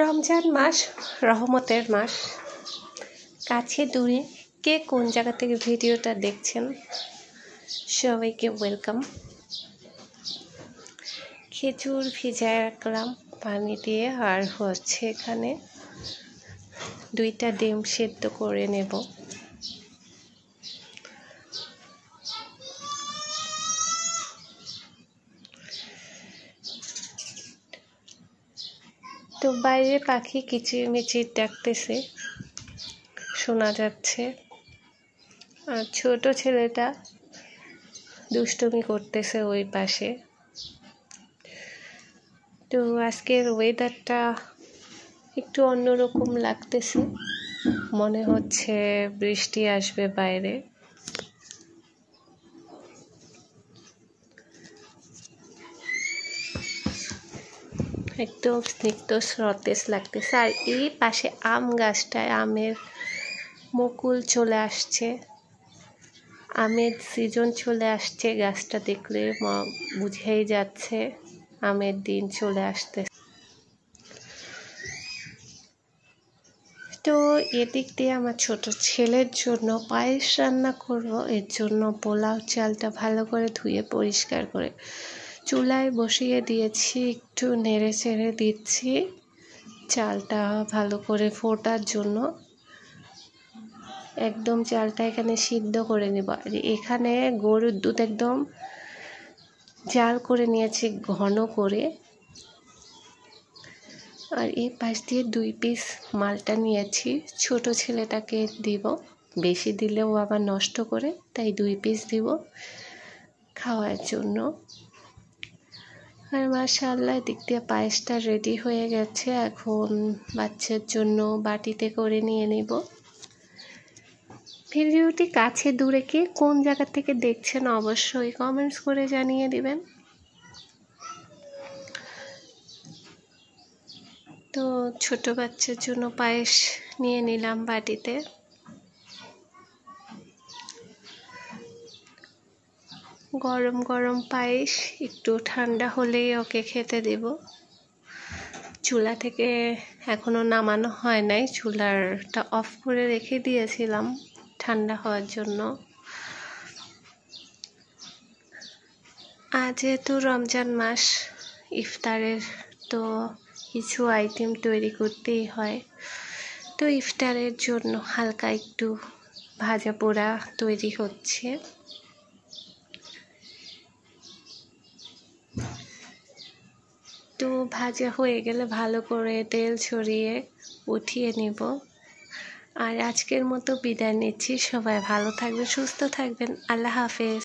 রমজান মাস রহমতের মাস। কাছে দূরে কে কোন জায়গা থেকে ভিডিওটা দেখছেন সবাইকে ওয়েলকাম। খেজুর ভিজায় রাখলাম পানি দিয়ে, আর এখানে 2টা ডিম সেদ্ধ করে নেব। তো বাইরে পাখি কিচিরমিচির ডাকতেছে, শোনা যাচ্ছে, আর ছোট ছেলেটা দুষ্টুমি করতেছে ওই পাশে। তো আজকের ওয়েদারটা একটু অন্যরকম লাগতেছে, মনে হচ্ছে বৃষ্টি আসবে বাইরে। একদম স্নিগ্ধ সতেজ লাগতেছে। আর এই পাশে আম গাছটায় আমের মুকুল চলে আসছে, আমের সিজন চলে আসছে। গাছটা দেখলে বুঝেই যাচ্ছে আমের দিন চলে আসতে। তো এদিক দিয়ে আমার ছোট ছেলের জন্য পায়েস রান্না করব। এর জন্য পোলাও চালটা ভালো করে ধুয়ে পরিষ্কার করে চুলায় বসিয়ে দিয়েছি, একটু নেড়ে চেড়ে দিচ্ছি চালটা ভালো করে ফোটার জন্য। একদম চালটা এখানে সিদ্ধ করে নেব। আর এখানে গরুর দুধ একদম জাল করে নিয়েছি ঘন করে। আর এই পাশ দিয়ে 2 পিস মালটা নিয়েছি, ছোট ছেলেটাকে দিব, বেশি দিলেও আবার নষ্ট করে, তাই 2 পিস দিব খাওয়ার জন্য। আর মাশাআল্লাহ দিক দিয়ে পায়েসটা রেডি হয়ে গেছে। এখন বাচ্চার জন্য বাটিতে করে নিয়ে নিব। ভিডিওটি কাছে দূরে কে কোন জায়গা থেকে দেখছেন অবশ্যই কমেন্টস করে জানিয়ে দিবেন। তো ছোট বাচ্চার জন্য পায়েস নিয়ে নিলাম বাটিতে। গরম গরম পায়েস, একটু ঠান্ডা হলেই ওকে খেতে দেব। চুলা থেকে এখনো নামানো হয় নাই, চুলাটা অফ করে রেখে দিয়েছিলাম ঠান্ডা হওয়ার জন্য। আজ যেহেতু রমজান মাস, ইফতারের তো কিছু আইটেম তৈরি করতেই হয়। তো ইফতারের জন্য হালকা একটু ভাজা পোড়া তৈরি হচ্ছে। তো ভাজা হয়ে গেলে ভালো করে তেল ছড়িয়ে উঠিয়ে নিব। আর আজকের মতো বিদায় নিচ্ছি। সবাই ভালো থাকবেন, সুস্থ থাকবেন। আল্লাহ হাফেজ।